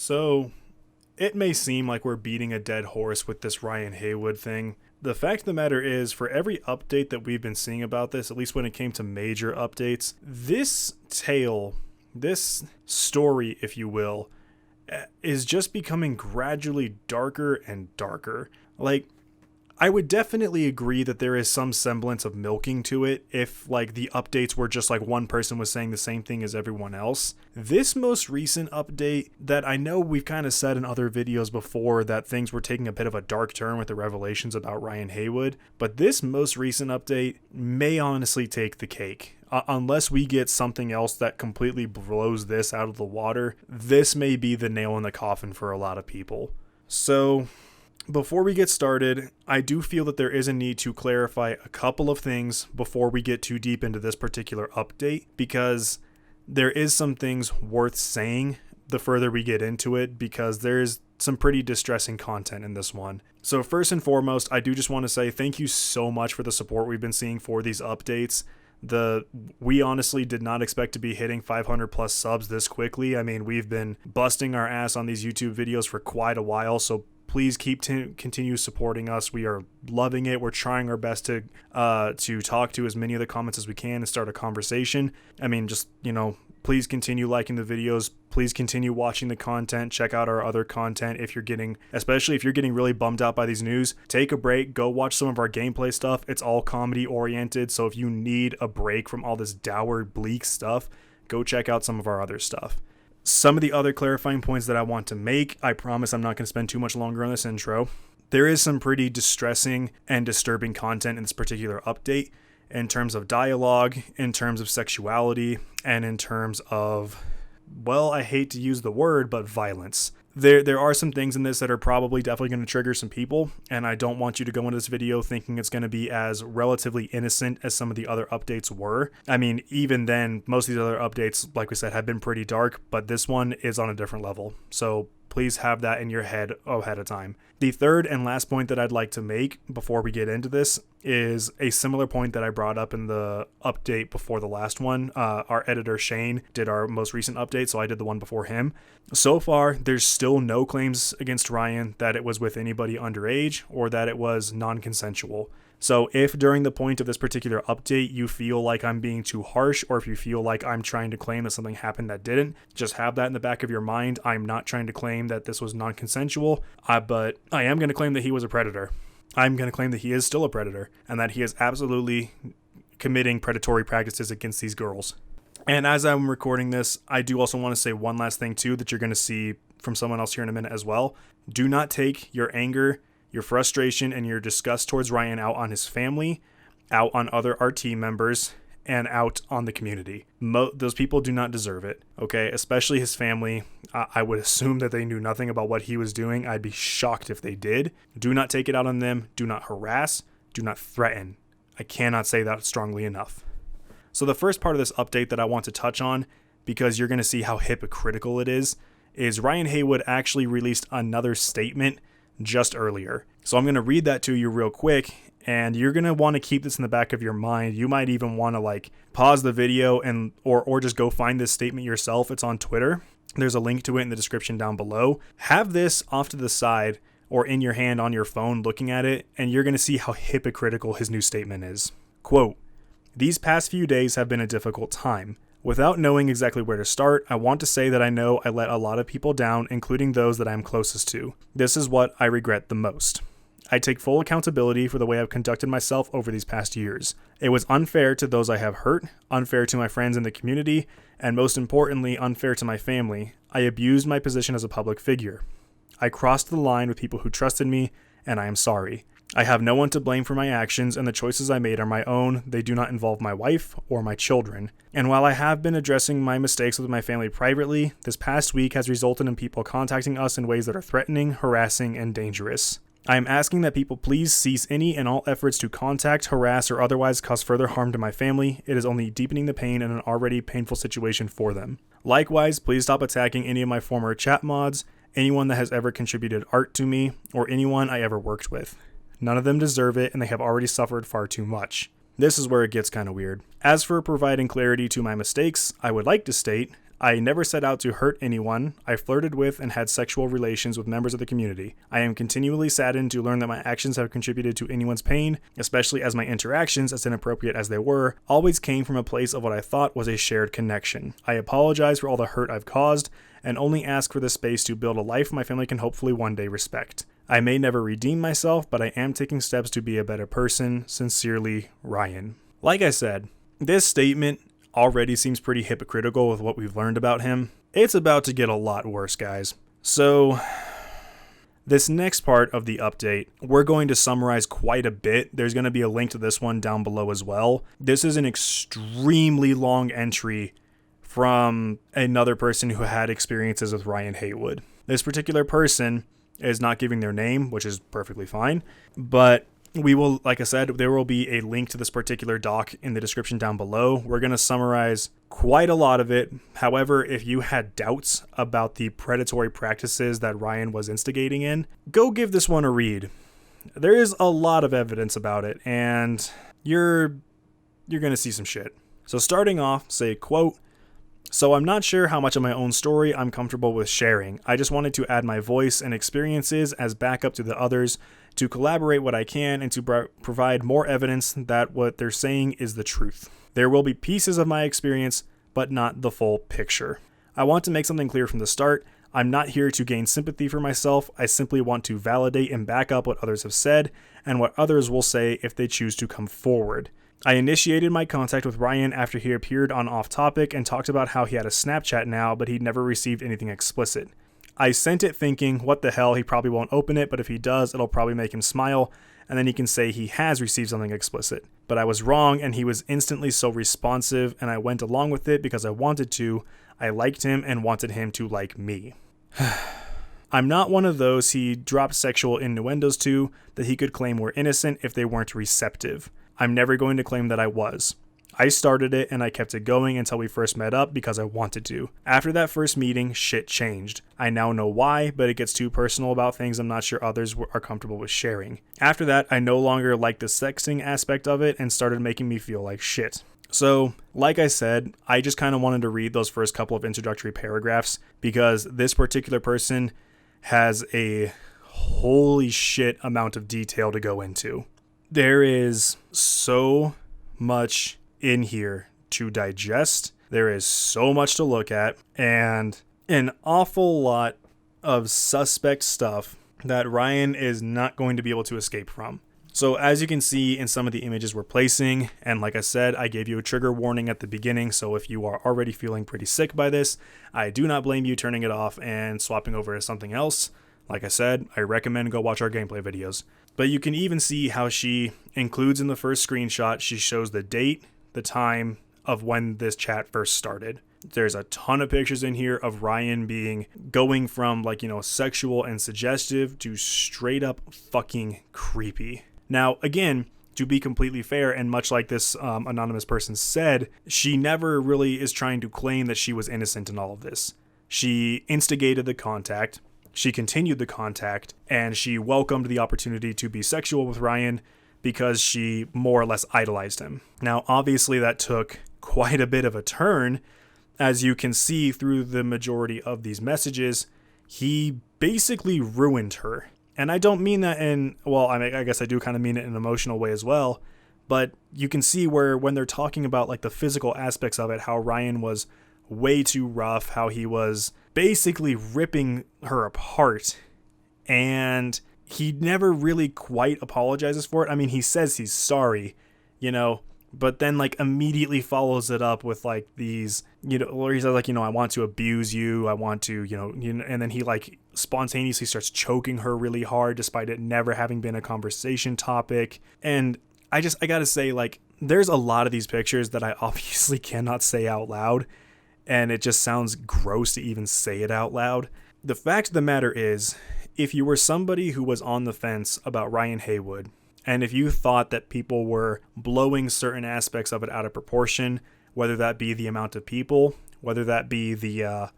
So, it may seem like we're beating a dead horse with this Ryan Haywood thing. The fact of the matter is, for every update that we've been seeing about this, at least when it came to major updates, this tale, this story, if you will, is just becoming gradually darker and darker. Like, I would definitely agree that there is some semblance of milking to it if, like, the updates were just like one person was saying the same thing as everyone else. This most recent update that I know we've kind of said in other videos before that things were taking a bit of a dark turn with the revelations about Ryan Haywood, but this most recent update may honestly take the cake. Unless we get something else that completely blows this out of the water, this may be the nail in the coffin for a lot of people. So, before we get started, I do feel that there is a need to clarify a couple of things before we get too deep into this particular update, because there is some things worth saying the further we get into it, because there's some pretty distressing content in this one. So first and foremost, I do just want to say thank you so much for the support we've been seeing for these updates. We honestly did not expect to be hitting 500 plus subs this quickly. I mean, we've been busting our ass on these YouTube videos for quite a while, so please continue supporting us. We are loving it. We're trying our best to talk to as many of the comments as we can and start a conversation. I mean, just, please continue liking the videos. Please continue watching the content. Check out our other content especially if you're getting really bummed out by these news. Take a break. Go watch some of our gameplay stuff. It's all comedy oriented. So if you need a break from all this dour, bleak stuff, go check out some of our other stuff. Some of the other clarifying points that I want to make, I promise I'm not going to spend too much longer on this intro. There is some pretty distressing and disturbing content in this particular update in terms of dialogue, in terms of sexuality, and in terms of, well, I hate to use the word, but violence. There are some things in this that are probably definitely going to trigger some people, and I don't want you to go into this video thinking it's going to be as relatively innocent as some of the other updates were. I mean, even then, most of these other updates, like we said, have been pretty dark, but this one is on a different level. So please have that in your head ahead of time. The third and last point that I'd like to make before we get into this is a similar point that I brought up in the update before the last one. Our editor Shane did our most recent update, so I did the one before him. So far, there's still no claims against Ryan that it was with anybody underage or that it was non-consensual. So if during the point of this particular update you feel like I'm being too harsh, or if you feel like I'm trying to claim that something happened that didn't, just have that in the back of your mind. I'm not trying to claim that this was non-consensual, but I am going to claim that he was a predator. I'm going to claim that he is still a predator and that he is absolutely committing predatory practices against these girls. And as I'm recording this, I do also want to say one last thing too that you're going to see from someone else here in a minute as well. Do not take your anger, your frustration, and your disgust towards Ryan out on his family, out on other RT members, and out on the community. Those people do not deserve it, okay? Especially his family. I would assume that they knew nothing about what he was doing. I'd be shocked if they did. Do not take it out on them. Do not harass. Do not threaten. I cannot say that strongly enough. So the first part of this update that I want to touch on, because you're going to see how hypocritical it is Ryan Haywood actually released another statement just earlier. So I'm going to read that to you real quick, and you're going to want to keep this in the back of your mind. You might even want to pause the video and or just go find this statement yourself. It's on Twitter. There's a link to it in the description down below. Have this off to the side or in your hand on your phone looking at it, and you're going to see how hypocritical his new statement is. Quote, "These past few days have been a difficult time. Without knowing exactly where to start, I want to say that I know I let a lot of people down, including those that I am closest to. This is what I regret the most. I take full accountability for the way I've conducted myself over these past years. It was unfair to those I have hurt, unfair to my friends in the community, and most importantly, unfair to my family. I abused my position as a public figure. I crossed the line with people who trusted me, and I am sorry. I have no one to blame for my actions, and the choices I made are my own. They do not involve my wife or my children. And while I have been addressing my mistakes with my family privately, this past week has resulted in people contacting us in ways that are threatening, harassing, and dangerous. I am asking that people please cease any and all efforts to contact, harass, or otherwise cause further harm to my family. It is only deepening the pain in an already painful situation for them. Likewise, please stop attacking any of my former chat mods, anyone that has ever contributed art to me, or anyone I ever worked with. None of them deserve it, and they have already suffered far too much." This is where it gets kind of weird. As for providing clarity to my mistakes, I would like to state, I never set out to hurt anyone. I flirted with and had sexual relations with members of the community. I am continually saddened to learn that my actions have contributed to anyone's pain, especially as my interactions, as inappropriate as they were, always came from a place of what I thought was a shared connection. I apologize for all the hurt I've caused, and only ask for the space to build a life my family can hopefully one day respect. I may never redeem myself, but I am taking steps to be a better person. Sincerely, Ryan. Like I said, this statement already seems pretty hypocritical with what we've learned about him. It's about to get a lot worse, guys. So, this next part of the update, we're going to summarize quite a bit. There's going to be a link to this one down below as well. This is an extremely long entry from another person who had experiences with Ryan Haywood. This particular person is not giving their name, which is perfectly fine, but we will, like I said, there will be a link to this particular doc in the description down below. We're going to summarize quite a lot of it. However, if you had doubts about the predatory practices that Ryan was instigating in, go give this one a read. There is a lot of evidence about it, and you're going to see some shit. So starting off, say, quote, "So I'm not sure how much of my own story I'm comfortable with sharing. I just wanted to add my voice and experiences as backup to the others, to collaborate what I can, and to provide more evidence that what they're saying is the truth. There will be pieces of my experience, but not the full picture. I want to make something clear from the start. I'm not here to gain sympathy for myself. I simply want to validate and back up what others have said, and what others will say if they choose to come forward. I initiated my contact with Ryan after he appeared on Off Topic and talked about how he had a Snapchat now, but he'd never received anything explicit. I sent it thinking, what the hell, he probably won't open it, but if he does, it'll probably make him smile, and then he can say he has received something explicit. But I was wrong, and he was instantly so responsive, and I went along with it because I wanted to. I liked him and wanted him to like me. I'm not one of those he dropped sexual innuendos to that he could claim were innocent if they weren't receptive. I'm never going to claim that I was. I started it and I kept it going until we first met up because I wanted to. After that first meeting, shit changed. I now know why, but it gets too personal about things I'm not sure others are comfortable with sharing. After that, I no longer liked the sexting aspect of it and started making me feel like shit. So, like I said, I just kind of wanted to read those first couple of introductory paragraphs because this particular person has a holy shit amount of detail to go into. There is so much in here to digest. There is so much to look at and an awful lot of suspect stuff that Ryan is not going to be able to escape from. So as you can see in some of the images we're placing, and like I said, I gave you a trigger warning at the beginning, so if you are already feeling pretty sick by this, I do not blame you turning it off and swapping over to something else. Like I said, I recommend go watch our gameplay videos. But you can even see how she includes in the first screenshot, she shows the date, the time of when this chat first started. There's a ton of pictures in here of Ryan going from sexual and suggestive to straight up fucking creepy. Now, again, to be completely fair, and much like this anonymous person said, she never really is trying to claim that she was innocent in all of this. She instigated the contact, she continued the contact, and she welcomed the opportunity to be sexual with Ryan because she more or less idolized him. Now, obviously, that took quite a bit of a turn. As you can see through the majority of these messages, he basically ruined her. And I don't mean that I guess I do kind of mean it in an emotional way as well, but you can see where when they're talking about the physical aspects of it, how Ryan was way too rough, how he was basically ripping her apart, and he never really quite apologizes for it. I mean, he says he's sorry, but then immediately follows it up with these, where he says I want to abuse you, I want to, and then he spontaneously starts choking her really hard despite it never having been a conversation topic. And I gotta say, there's a lot of these pictures that I obviously cannot say out loud, and it just sounds gross to even say it out loud. The fact of the matter is, if you were somebody who was on the fence about Ryan Haywood, and if you thought that people were blowing certain aspects of it out of proportion, whether that be the amount of people, whether that be the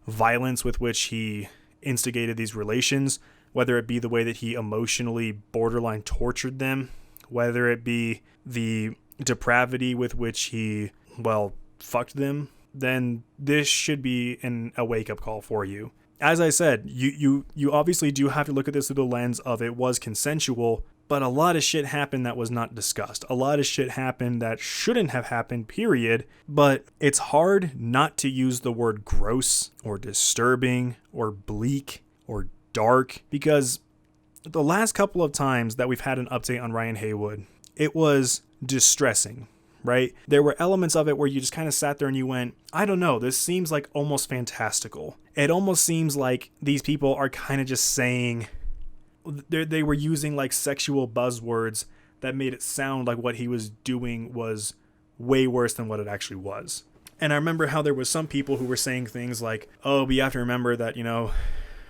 violence with which he instigated these relations, whether it be the way that he emotionally borderline tortured them, whether it be the depravity with which he, fucked them, then this should be a wake-up call for you. As I said, you obviously do have to look at this through the lens of it was consensual, but a lot of shit happened that was not discussed. A lot of shit happened that shouldn't have happened, period. But it's hard not to use the word gross or disturbing or bleak or dark, because the last couple of times that we've had an update on Ryan Haywood, it was distressing, right? There were elements of it where you just kind of sat there and you went, I don't know, this seems like almost fantastical. It almost seems like these people are kind of just saying, they were using like sexual buzzwords that made it sound like what he was doing was way worse than what it actually was. And I remember how there was some people who were saying things like, oh, but you have to remember that,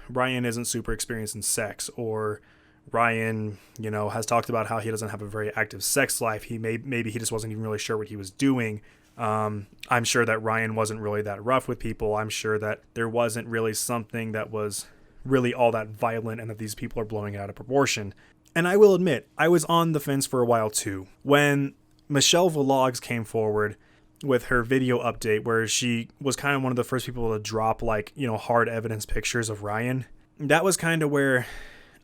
Ryan isn't super experienced in sex, or Ryan, has talked about how he doesn't have a very active sex life. Maybe he just wasn't even really sure what he was doing. I'm sure that Ryan wasn't really that rough with people. I'm sure that there wasn't really something that was really all that violent and that these people are blowing it out of proportion. And I will admit, I was on the fence for a while too. When Michelle Vlogs came forward with her video update where she was kind of one of the first people to drop hard evidence pictures of Ryan, that was kind of where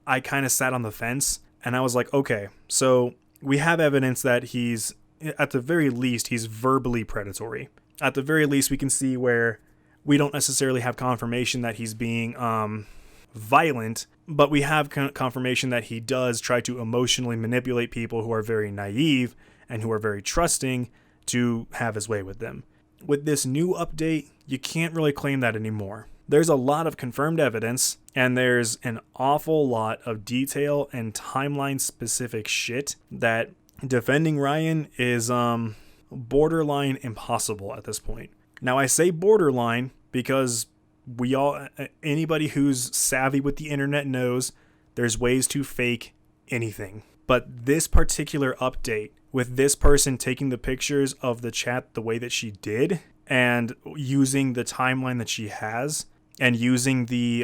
I kind of sat on the fence and I was like, okay, so we have evidence that he's, at the very least, he's verbally predatory. At the very least, we can see where we don't necessarily have confirmation that he's being violent, but we have confirmation that he does try to emotionally manipulate people who are very naive and who are very trusting to have his way with them. With this new update, you can't really claim that anymore. There's a lot of confirmed evidence, and there's an awful lot of detail and timeline specific shit that defending Ryan is borderline impossible at this point. Now I say borderline because anybody who's savvy with the internet knows there's ways to fake anything. But this particular update, with this person taking the pictures of the chat the way that she did, and using the timeline that she has, and using the,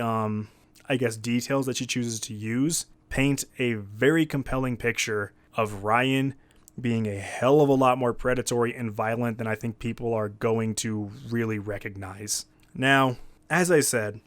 details that she chooses to use, paint a very compelling picture of Ryan being a hell of a lot more predatory and violent than I think people are going to really recognize. Now, as I said,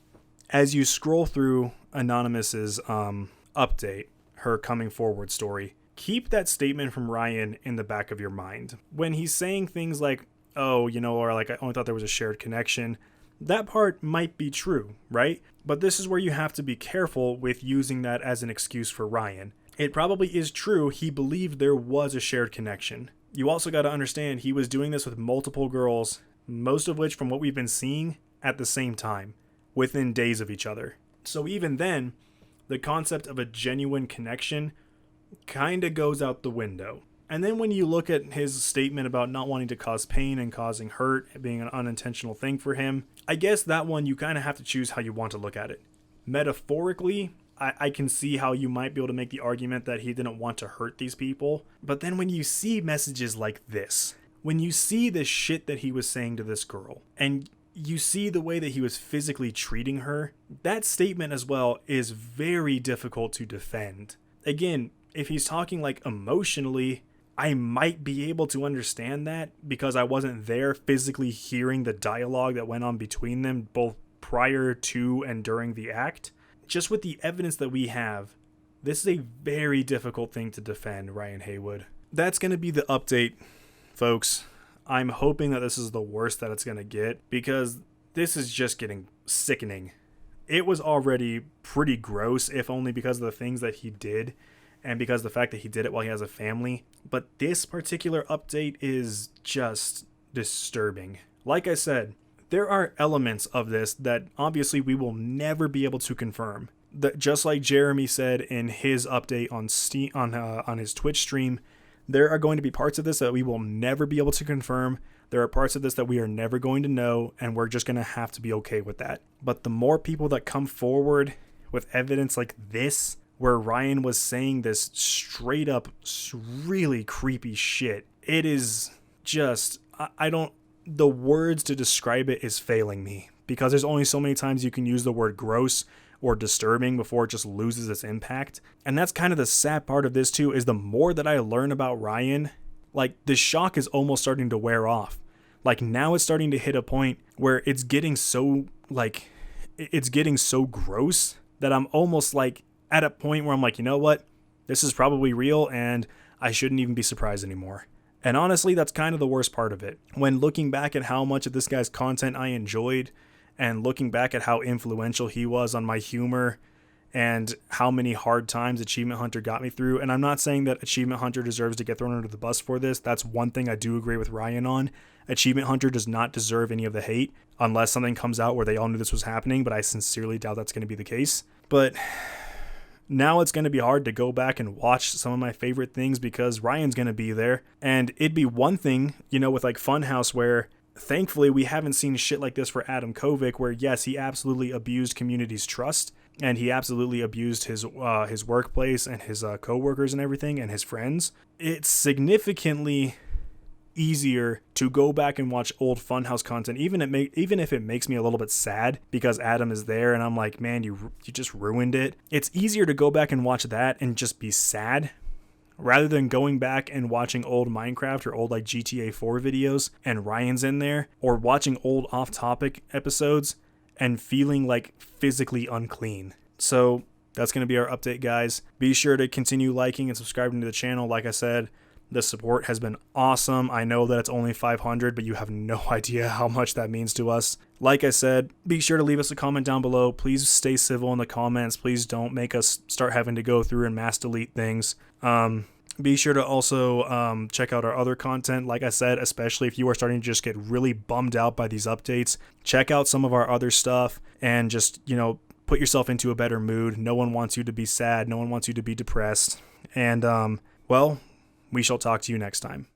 as you scroll through Anonymous's update, her coming forward story, keep that statement from Ryan in the back of your mind. When he's saying things like, oh, or like, I only thought there was a shared connection, that part might be true, right? But this is where you have to be careful with using that as an excuse for Ryan. It probably is true he believed there was a shared connection. You also got to understand he was doing this with multiple girls, most of which, from what we've been seeing, at the same time, within days of each other. So even then, the concept of a genuine connection kind of goes out the window. And then when you look at his statement about not wanting to cause pain and causing hurt being an unintentional thing for him, I guess that one you kind of have to choose how you want to look at it. Metaphorically, I can see how you might be able to make the argument that he didn't want to hurt these people. But then when you see messages like this, when you see the shit that he was saying to this girl, and you see the way that he was physically treating her, that statement as well is very difficult to defend. Again, if he's talking like emotionally, I might be able to understand that because I wasn't there physically hearing the dialogue that went on between them both prior to and during the act. Just with the evidence that we have, this is a very difficult thing to defend Ryan Haywood. That's going to be the update, folks. I'm hoping that this is the worst that it's going to get, because this is just getting sickening. It was already pretty gross, if only because of the things that he did and because of the fact that he did it while he has a family. But this particular update is just disturbing. Like I said, there are elements of this that obviously we will never be able to confirm. That, just like Jeremy said in his update on Steam, on his Twitch stream, there are going to be parts of this that we will never be able to confirm. There are parts of this that we are never going to know, and we're just going to have to be okay with that. But the more people that come forward with evidence like this, where Ryan was saying this straight up really creepy shit, it is just, the words to describe it is failing me, because there's only so many times you can use the word gross or disturbing before it just loses its impact. And that's kind of the sad part of this too, is the more that I learn about Ryan, like, the shock is almost starting to wear off. Like now it's starting to hit a point where it's getting so gross that I'm almost like at a point where I'm like, you know what? This is probably real and I shouldn't even be surprised anymore. And honestly, that's kind of the worst part of it. When looking back at how much of this guy's content I enjoyed and looking back at how influential he was on my humor and how many hard times Achievement Hunter got me through. And I'm not saying that Achievement Hunter deserves to get thrown under the bus for this. That's one thing I do agree with Ryan on. Achievement Hunter does not deserve any of the hate unless something comes out where they all knew this was happening, but I sincerely doubt that's going to be the case. But now it's going to be hard to go back and watch some of my favorite things because Ryan's going to be there. And it'd be one thing, with like Funhouse where thankfully we haven't seen shit like this for Adam Kovic where yes, he absolutely abused community's trust and he absolutely abused his workplace and his coworkers and everything and his friends. It's significantly easier to go back and watch old Funhouse content, even if it makes me a little bit sad because Adam is there and I'm like, man, you just ruined it. It's easier to go back and watch that and just be sad rather than going back and watching old Minecraft or old like GTA 4 videos and Ryan's in there, or watching old off-topic episodes and feeling like physically unclean. So that's going to be our update, guys. Be sure to continue liking and subscribing to the channel. Like I said, the support has been awesome. I know that it's only 500, but you have no idea how much that means to us. Like I said, be sure to leave us a comment down below. Please stay civil in the comments. Please don't make us start having to go through and mass delete things. Be sure to also check out our other content. Like I said, especially if you are starting to just get really bummed out by these updates, check out some of our other stuff and just, put yourself into a better mood. No one wants you to be sad. No one wants you to be depressed. And, we shall talk to you next time.